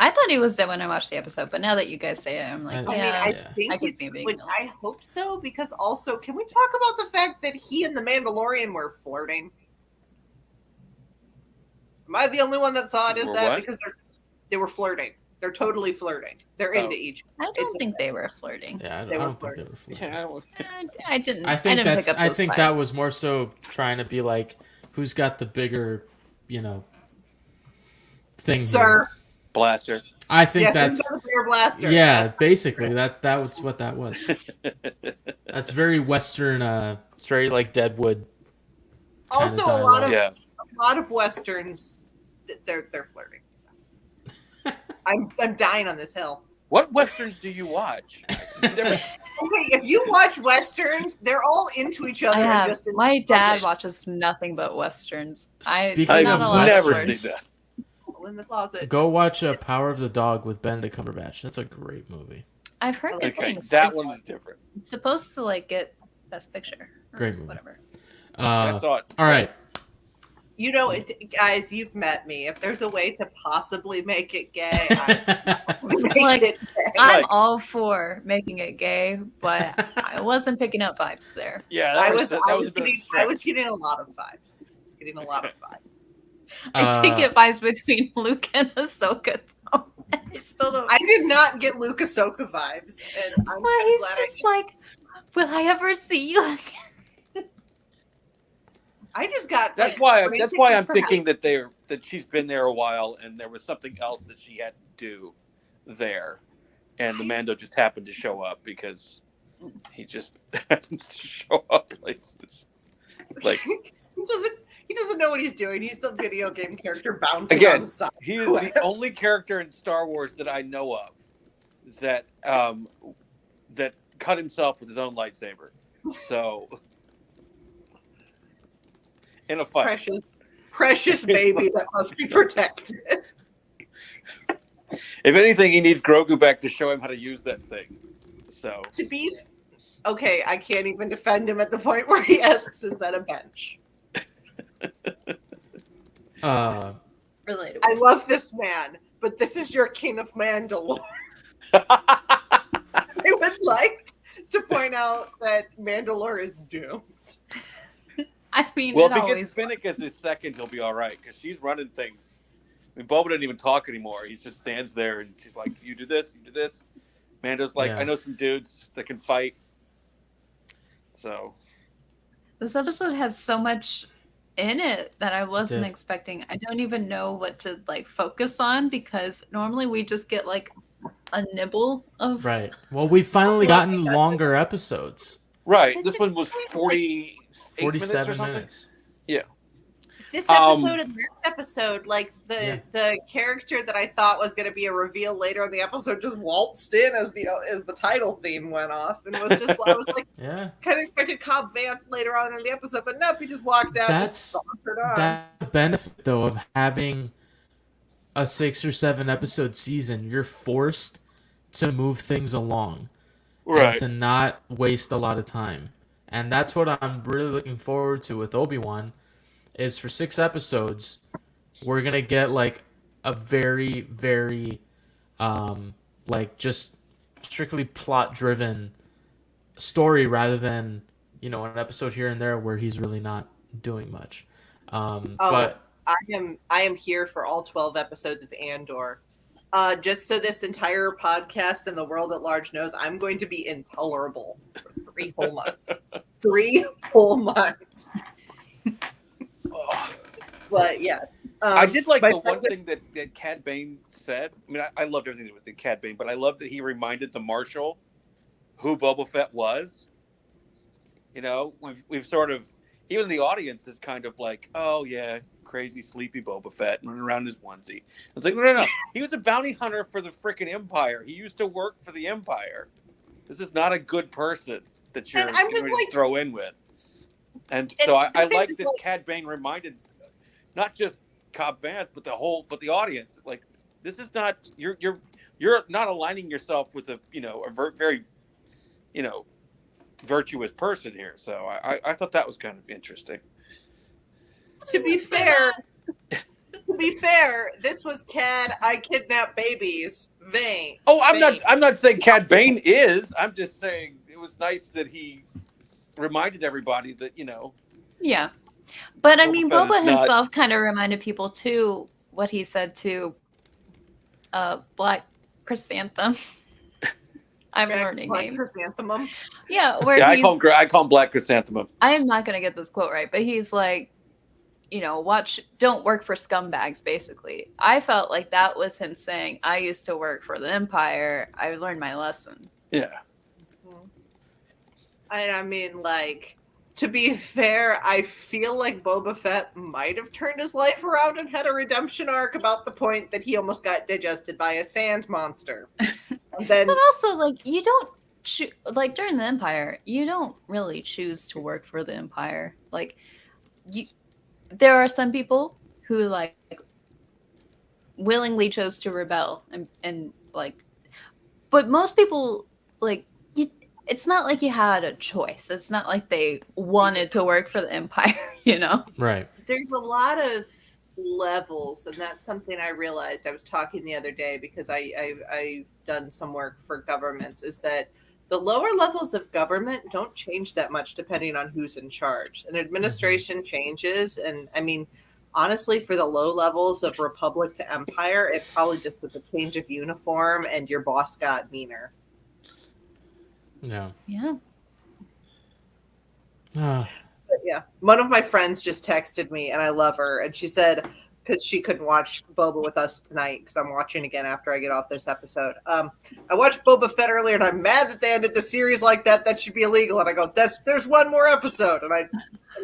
Speaker 4: I thought he was dead when I watched the episode, but now that you guys say it, I'm like,
Speaker 3: I
Speaker 1: I
Speaker 4: yeah.
Speaker 1: mean, I
Speaker 3: Yeah.
Speaker 1: think
Speaker 4: I could
Speaker 1: he's,
Speaker 4: see him being
Speaker 1: which
Speaker 4: alive.
Speaker 1: I hope so, because also, can we talk about the fact that he and the Mandalorian were flirting? Am I the only one that saw it as
Speaker 2: Were
Speaker 1: that?
Speaker 2: what?
Speaker 1: Because they were flirting. They're totally flirting. They're into each.
Speaker 4: I don't
Speaker 1: It's-
Speaker 4: think they were flirting.
Speaker 3: Yeah,
Speaker 1: They
Speaker 3: I
Speaker 1: were
Speaker 3: don't think
Speaker 1: flirting.
Speaker 3: they were flirting.
Speaker 2: Yeah, I don't-
Speaker 4: I didn't.
Speaker 3: I think
Speaker 4: didn't pick up
Speaker 3: I
Speaker 4: those
Speaker 3: think
Speaker 4: vibes.
Speaker 3: that was more so trying to be like, who's got the bigger, thing
Speaker 1: Sir.
Speaker 3: here.
Speaker 2: Blaster.
Speaker 3: I think
Speaker 1: Yes,
Speaker 3: that's
Speaker 1: who's got the bigger blaster?
Speaker 3: yeah,
Speaker 1: That's
Speaker 3: basically that's what that was. That's very Western, straight like Deadwood.
Speaker 1: also
Speaker 3: kinda
Speaker 1: a lot of
Speaker 3: dialogue.
Speaker 2: Yeah.
Speaker 1: a lot of westerns. They're flirting. I'm dying on this hill.
Speaker 2: What westerns do you watch? Never-
Speaker 1: Okay, if you watch westerns, they're all into each other
Speaker 4: I
Speaker 1: and
Speaker 4: have.
Speaker 1: just in
Speaker 4: My dad watches nothing but westerns.
Speaker 3: Speaking
Speaker 2: I've
Speaker 4: not
Speaker 3: of
Speaker 4: a lot
Speaker 2: never
Speaker 4: of
Speaker 3: westerns,
Speaker 2: seen that.
Speaker 1: in the closet.
Speaker 3: Go watch Power of the Dog with Benedict Cumberbatch. That's a great movie.
Speaker 4: I've heard good
Speaker 2: Okay,
Speaker 4: things.
Speaker 2: that
Speaker 4: It's
Speaker 2: one is different.
Speaker 4: supposed to like get Best Picture. Or
Speaker 3: Great movie.
Speaker 4: Whatever.
Speaker 2: I saw it.
Speaker 3: All right.
Speaker 1: You know, guys, you've met me. If there's a way to possibly make it gay, I make
Speaker 4: Like,
Speaker 1: it gay.
Speaker 4: I'm
Speaker 2: Like-
Speaker 4: all for making it gay, but I wasn't picking up vibes there.
Speaker 2: Yeah,
Speaker 1: I
Speaker 2: that
Speaker 1: was
Speaker 2: was a bit of a stretch.
Speaker 1: getting a lot of vibes. I was getting a lot of vibes.
Speaker 4: I did get vibes between Luke and Ahsoka, though. I still don't.
Speaker 1: I did not get Luke Ahsoka vibes, and I'm
Speaker 4: Well,
Speaker 1: kind of
Speaker 4: he's
Speaker 1: glad
Speaker 4: just like, will I ever see you again?
Speaker 1: I just got.
Speaker 2: That's why I'm thinking that she's been there a while, and there was something else that she had to do there, and the Mando just happened to show up because he just happens to show up places. Like
Speaker 1: he doesn't know what he's doing. He's the video game character bouncing
Speaker 2: Again,
Speaker 1: on side
Speaker 2: he is
Speaker 1: quests.
Speaker 2: the only character in Star Wars that I know of that that cut himself with his own lightsaber. So. In a fight.
Speaker 1: Precious baby that must be protected.
Speaker 2: If anything, he needs Grogu back to show him how to use that thing. So
Speaker 1: To be okay, I can't even defend him at the point where he asks, "Is that a bench?"
Speaker 4: Relatable.
Speaker 1: I love this man, but this is your King of Mandalore. I would like to point out that Mandalore is doomed.
Speaker 4: I mean,
Speaker 2: well,
Speaker 4: it
Speaker 2: if he
Speaker 4: always
Speaker 2: gets Finnick as his second, he'll be all right because she's running things. I mean, Boba doesn't even talk anymore. He just stands there and she's like, "You do this, you do this." Mando's like,
Speaker 3: Yeah.
Speaker 2: "I know some dudes that can fight." So
Speaker 4: This episode has so much in it that I wasn't
Speaker 3: did.
Speaker 4: expecting. I don't even know what to like focus on because normally we just get like a nibble of
Speaker 3: Right. Well, we've finally gotten longer episodes.
Speaker 2: right,
Speaker 1: It's
Speaker 2: this
Speaker 1: just
Speaker 2: one was
Speaker 1: like
Speaker 2: 48
Speaker 3: 47
Speaker 2: minutes or something.
Speaker 3: minutes.
Speaker 2: Yeah.
Speaker 1: This episode and this episode, like the character that I thought was going to be a reveal later in the episode, just waltzed in as the title theme went off, and was just I was like,
Speaker 3: Yeah.
Speaker 1: kind of expected Cobb Vanth later on in the episode, but nope, he just walked out.
Speaker 3: That's
Speaker 1: Just sauntered on.
Speaker 3: that benefit though of having a 6 or 7 episode season. You're forced to move things along and
Speaker 2: Right.
Speaker 3: to not waste a lot of time. And that's what I'm really looking forward to with Obi-Wan is for 6 episodes we're going to get like a very very like just strictly plot driven story rather than, an episode here and there where he's really not doing much. But
Speaker 1: I am here for all 12 episodes of Andor. Just so this entire podcast and the world at large knows, I'm going to be intolerable for 3 whole months. 3 whole months. But yes,
Speaker 2: I did like
Speaker 1: my
Speaker 2: the one
Speaker 1: second-
Speaker 2: thing that Cad Bane said. I mean, I loved everything with Cad Bane, but I loved that he reminded the Marshal who Boba Fett was. We've sort of, even the audience is kind of like, oh yeah, crazy sleepy Boba Fett running around his onesie. It's like, no. He was a bounty hunter for the freaking Empire. He used to work for the Empire. This is not a good person that you're
Speaker 1: And I'm just
Speaker 2: going to
Speaker 1: like-
Speaker 2: throw in with. And so I
Speaker 1: I'm
Speaker 2: like
Speaker 1: just
Speaker 2: that
Speaker 1: like-
Speaker 2: Cad Bane reminded not just Cobb Vanth, but the audience. Like, this is not you're not aligning yourself with a very virtuous person here. So I thought that was kind of interesting.
Speaker 1: to be fair, this was Cad, I kidnap babies, Vane.
Speaker 2: Oh,
Speaker 1: Bane.
Speaker 2: I'm not saying Cad Bane is. I'm just saying it was nice that he reminded everybody that
Speaker 4: yeah. But I
Speaker 2: Boba
Speaker 4: mean,
Speaker 2: Fett is
Speaker 4: Boba
Speaker 2: not-
Speaker 4: himself kind of reminded people too what he said to Black Chrysanthemum. I'm learning
Speaker 1: Black
Speaker 4: names.
Speaker 1: Chrysanthemum.
Speaker 4: Yeah, where
Speaker 2: Yeah,
Speaker 4: he's
Speaker 2: I call him Black Chrysanthemum.
Speaker 4: I am not going to get this quote right, but he's like, don't work for scumbags, basically. I felt like that was him saying, I used to work for the Empire. I learned my lesson.
Speaker 2: Yeah.
Speaker 1: I mean, like, to be fair, I feel like Boba Fett might have turned his life around and had a redemption arc about the point that he almost got digested by a sand monster. And then,
Speaker 4: But also, like, you don't like during the Empire, you don't really choose to work for the Empire. Like, there are some people who like willingly chose to rebel and like, but most people like it's not like you had a choice. It's not like they wanted to work for the Empire,
Speaker 3: Right.
Speaker 1: there's a lot of levels, and that's something I realized. I was talking the other day because I've done some work for governments, is that the lower levels of government don't change that much depending on who's in charge. An administration changes, and I mean, honestly, for the low levels of Republic to Empire, it probably just was a change of uniform and your boss got meaner.
Speaker 3: Yeah.
Speaker 4: Yeah.
Speaker 1: But yeah, one of my friends just texted me, and I love her, and she said, because she couldn't watch Boba with us tonight, because I'm watching again after I get off this episode. I watched Boba Fett earlier, and I'm mad that they ended the series like that. That should be illegal. And I go, there's one more episode, and I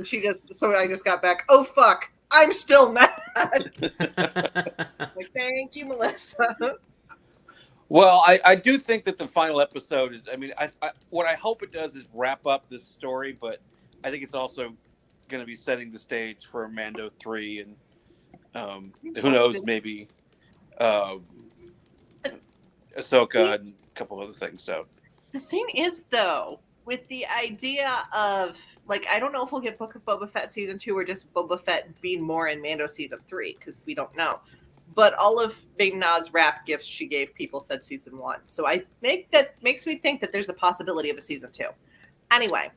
Speaker 1: just got back. Oh fuck, I'm still mad. Like, thank you, Melissa.
Speaker 2: Well, I do think that the final episode is. I mean, what I hope it does is wrap up this story, but I think it's also going to be setting the stage for Mando 3, and who knows, maybe Ahsoka and a couple other things. So
Speaker 1: the thing is, though, with the idea of, like, I don't know if we'll get Book of Boba Fett season 2 or just Boba Fett being more in Mando season 3, because we don't know. But all of Big Na's rap gifts she gave people said season 1. So that makes me think that there's a possibility of a season 2. Anyway,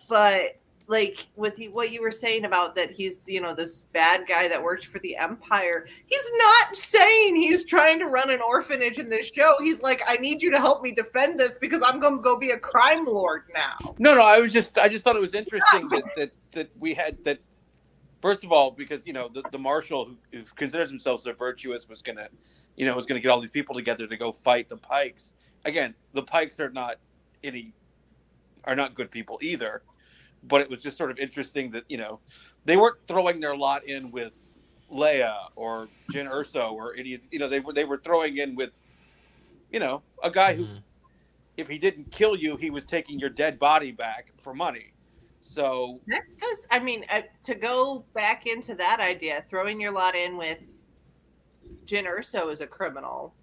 Speaker 1: but like with what you were saying about that he's, this bad guy that worked for the Empire, he's not saying he's trying to run an orphanage in this show. He's like, I need you to help me defend this because I'm going to go be a crime lord now.
Speaker 2: No, I just thought it was interesting that we had that. First of all, because the marshal who considers himself so virtuous was gonna get all these people together to go fight the Pikes. Again, the Pikes are not good people either. But it was just sort of interesting that they weren't throwing their lot in with Leia or Jyn Erso or any. They were throwing in with a guy who, if he didn't kill you, he was taking your dead body back for money. So
Speaker 1: that does, I mean, to go back into that idea, throwing your lot in with Jyn Erso as a criminal.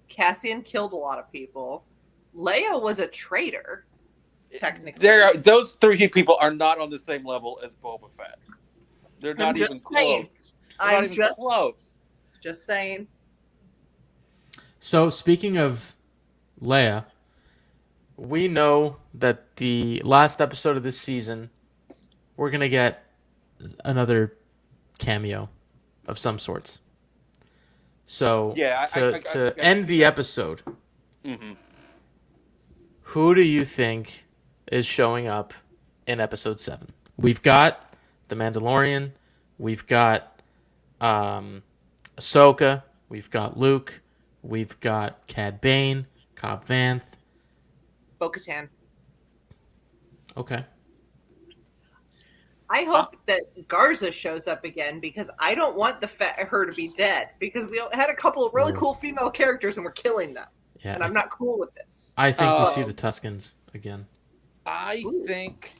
Speaker 1: Cassian killed a lot of people. Leia was a traitor, technically.
Speaker 2: Those three people are not on the same level as Boba Fett. They're not even close.
Speaker 1: I'm just close. Just saying.
Speaker 3: So speaking of Leia, we know that the last episode of this season, we're going to get another cameo of some sorts. So to end the episode, who do you think is showing up in episode 7? We've got The Mandalorian. We've got Ahsoka. We've got Luke. We've got Cad Bane, Cobb Vanth.
Speaker 1: Bo-Katan.
Speaker 3: Okay.
Speaker 1: I hope that Garza shows up again because I don't want her to be dead because we had a couple of really cool female characters and we're killing them. Yeah, and I'm not cool with this.
Speaker 3: I think we see the Tuskens again.
Speaker 2: I think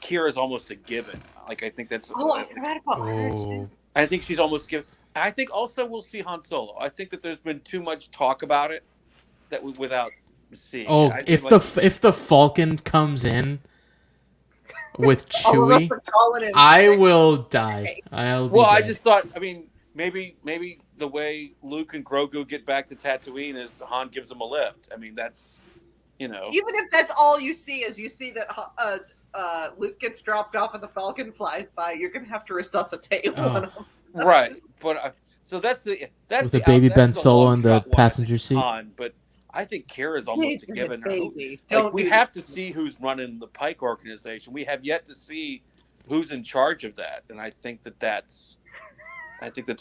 Speaker 2: Kira's almost a given. Like I think that's.
Speaker 1: Oh, I forgot about her too.
Speaker 2: I think she's almost given. I think also we'll see Han Solo. I think that there's been too much talk about it without seeing.
Speaker 3: Oh, if the Falcon comes in with Chewie, I will die.
Speaker 2: I just thought. I mean, maybe the way Luke and Grogu get back to Tatooine is Han gives them a lift. I mean, that's
Speaker 1: Even if that's all you see is you see that Luke gets dropped off and the Falcon flies by, you're gonna have to resuscitate one of them.
Speaker 2: Right, but so that's
Speaker 3: with the baby Ben Solo in the passenger seat.
Speaker 2: Han, but I think Kira's almost a given.
Speaker 1: Baby.
Speaker 2: Like, we have to see who's running the Pike organization. We have yet to see who's in charge of that, and I think that's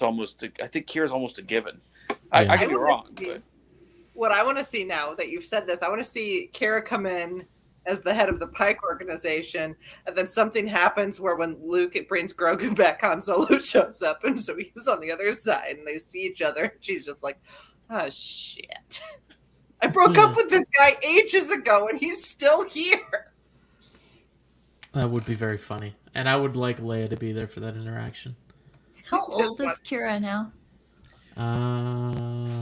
Speaker 2: almost. I think Kira's almost a given. I could be wrong. But
Speaker 1: what I want to see now that you've said this, I want to see Kira come in as the head of the Pike organization, and then something happens where when Luke brings Grogu back, Han Solo shows up, and so he's on the other side, and they see each other, and she's just like, oh, shit. I broke up with this guy ages ago, and he's still here.
Speaker 3: That would be very funny. And I would like Leia to be there for that interaction.
Speaker 4: How old is Kyra now?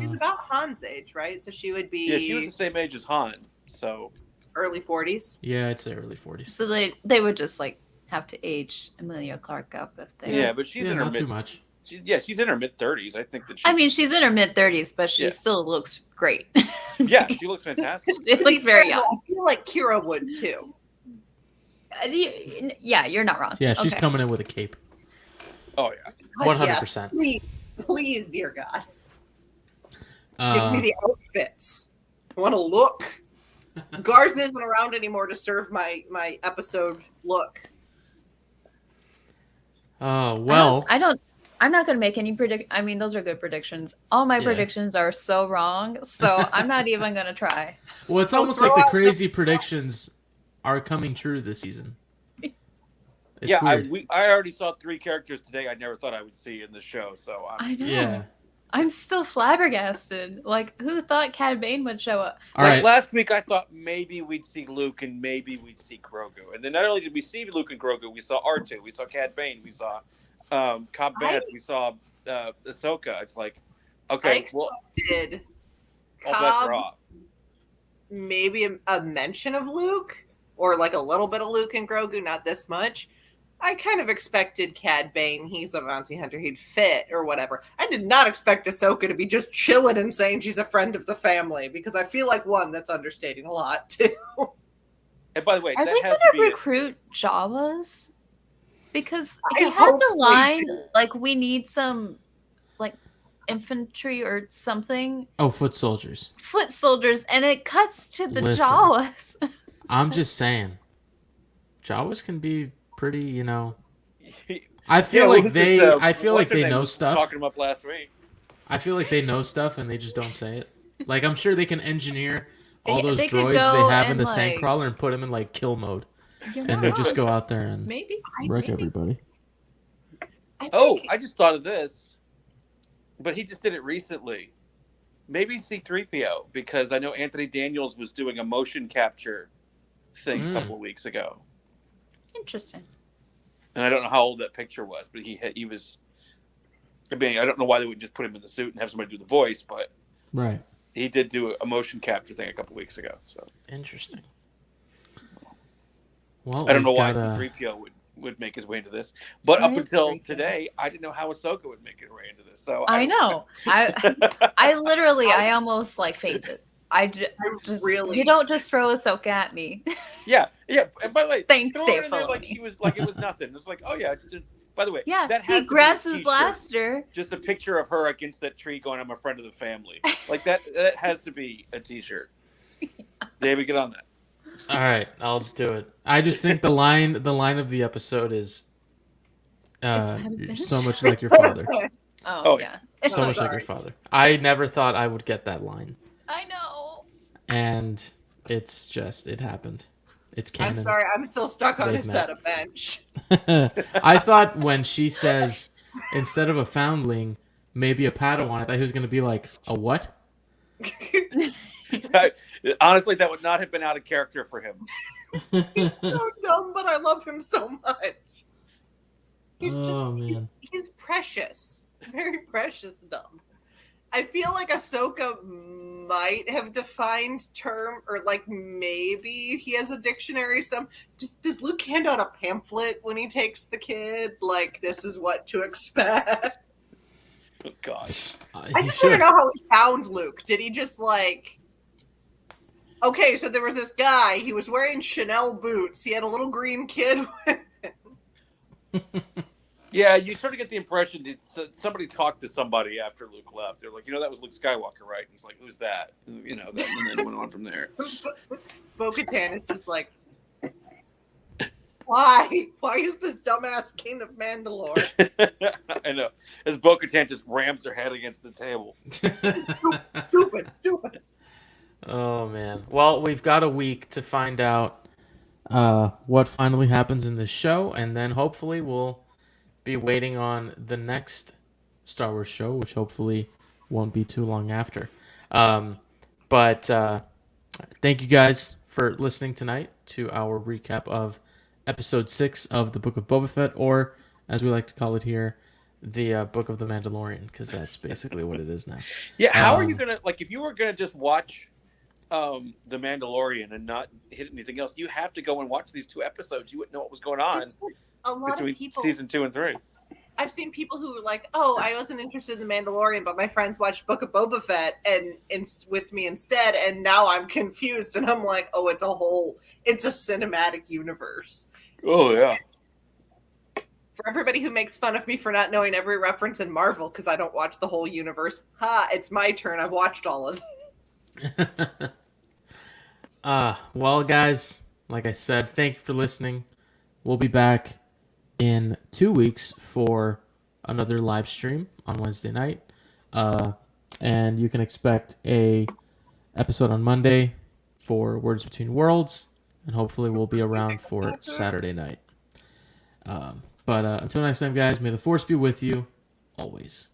Speaker 1: She's about Han's age, right? So she would be...
Speaker 2: Yeah, she was the same age as Han, so...
Speaker 1: Early 40s?
Speaker 3: Yeah, I'd say early 40s.
Speaker 4: So they would just, like, have to age Emilia Clarke up if they...
Speaker 2: Yeah, but she's in her
Speaker 3: not too much.
Speaker 2: She's in her mid-30s. I think that she...
Speaker 4: I mean, she's in her mid-30s, but she still looks great.
Speaker 2: Yeah, she looks fantastic.
Speaker 4: She looks very young.
Speaker 1: I feel like Kira would, too.
Speaker 4: Yeah, you're not wrong.
Speaker 3: Yeah, she's coming in with a cape.
Speaker 2: Oh, yeah.
Speaker 3: 100%.
Speaker 1: Yes, please, dear God. Give me the outfits. I want to look. Garza isn't around anymore to serve my episode look.
Speaker 3: Oh, well.
Speaker 4: I'm not going to make any I mean, those are good predictions. All my predictions are so wrong, so I'm not even going to try.
Speaker 3: Well, it's almost like the crazy predictions are coming true this season. It's weird.
Speaker 2: I already saw 3 characters today I never thought I would see in the show, so
Speaker 4: I know.
Speaker 3: Yeah.
Speaker 4: I'm still flabbergasted. Like, who thought Cad Bane would show up?
Speaker 2: Last week, I thought maybe we'd see Luke and maybe we'd see Grogu. And then not only did we see Luke and Grogu, we saw R2, we saw Cad Bane, we saw Cobb Vanth, we saw Ahsoka. It's like, okay,
Speaker 1: I expected
Speaker 2: all bets are off.
Speaker 1: Maybe a mention of Luke, or like a little bit of Luke and Grogu, not this much. I kind of expected Cad Bane, he's a bounty hunter, he'd fit or whatever. I did not expect Ahsoka to be just chilling and saying she's a friend of the family, because I feel like, one, that's understating a lot, too.
Speaker 2: And by the way,
Speaker 4: are they going to recruit Jawas? Because he had the line, like, we need some, like, infantry or something.
Speaker 3: Oh, foot soldiers.
Speaker 4: Foot soldiers, and it cuts to the Jawas.
Speaker 3: I'm just saying. Jawas can be pretty, you know. I feel like they know stuff.
Speaker 2: Talking them up last week.
Speaker 3: I feel like they know stuff and they just don't say it. Like, I'm sure they can engineer all those
Speaker 4: they
Speaker 3: droids they have in the Sandcrawler and put them in like kill mode, and they just go out there and wreck everybody.
Speaker 2: I just thought of this, but he just did it recently. Maybe C-3PO, because I know Anthony Daniels was doing a motion capture thing a couple of weeks ago.
Speaker 4: Interesting.
Speaker 2: And I don't know how old that picture was, but he was. I mean, I don't know why they would just put him in the suit and have somebody do the voice, but
Speaker 3: right,
Speaker 2: he did do a motion capture thing a couple weeks ago. So
Speaker 3: interesting. Well,
Speaker 2: I don't know why C-3PO would make his way into this, but up until today, I didn't know how Ahsoka would make her way into this. So
Speaker 4: I know. I literally, I almost like fainted. I just really, you don't just throw Ahsoka at me.
Speaker 2: Yeah. And by the way,
Speaker 4: thanks, Dave.
Speaker 2: Like he was like it was nothing. It's like, oh yeah. By the way,
Speaker 4: yeah,
Speaker 2: that has
Speaker 4: he grabs his blaster.
Speaker 2: Just a picture of her against that tree, going, "I'm a friend of the family." Like that has to be a T-shirt. David, get on that.
Speaker 3: All right, I'll do it. I just think the line of the episode is so much like your father.
Speaker 4: Oh yeah.
Speaker 3: So much like your father. I never thought I would get that line.
Speaker 4: I know.
Speaker 3: And it's just, it happened. It's canon.
Speaker 1: I'm sorry, I'm still stuck on his set of bench.
Speaker 3: I thought when she says, instead of a foundling, maybe a Padawan, I thought he was going to be like, a what?
Speaker 2: Honestly, that would not have been out of character for him.
Speaker 1: He's so dumb, but I love him so much. He's he's precious. Very precious dumb. I feel like Ahsoka might have defined term, or like maybe he has a dictionary. Does Luke hand out a pamphlet when he takes the kid? Like, this is what to expect.
Speaker 2: Oh, gosh.
Speaker 1: I just want to know how he found Luke. Did he just like... Okay, so there was this guy. He was wearing Chanel boots. He had a little green kid with him.
Speaker 2: Yeah, you sort of get the impression that somebody talked to somebody after Luke left. They're like, that was Luke Skywalker, right? And he's like, who's that? And then went on from there.
Speaker 1: Bo-Katan is just like, why? Why is this dumbass king of Mandalore?
Speaker 2: I know. As Bo-Katan just rams her head against the table.
Speaker 1: Stupid.
Speaker 3: Oh man. Well, we've got a week to find out what finally happens in this show, and then hopefully we'll be waiting on the next Star Wars show, which hopefully won't be too long after. But thank you guys for listening tonight to our recap of Episode 6 of the Book of Boba Fett, or as we like to call it here, the Book of the Mandalorian, because that's basically what it is now.
Speaker 2: Yeah, how are you gonna if you were gonna just watch the Mandalorian and not hit anything else? You have to go and watch these 2 episodes. You wouldn't know what was going on
Speaker 1: A lot
Speaker 2: between
Speaker 1: of people.
Speaker 2: season 2 and 3.
Speaker 1: I've seen people who were like, "Oh, I wasn't interested in the Mandalorian, but my friends watched Book of Boba Fett and with me instead, and now I'm confused." And I'm like, "Oh, it's a cinematic universe."
Speaker 2: Oh yeah.
Speaker 1: For everybody who makes fun of me for not knowing every reference in Marvel because I don't watch the whole universe, it's my turn. I've watched all of this.
Speaker 3: Well, guys, like I said, thank you for listening. We'll be back in 2 weeks for another live stream on Wednesday night. And you can expect a episode on Monday for Words Between Worlds, and hopefully we'll be around for Saturday night. But until next time, guys, may the Force be with you always.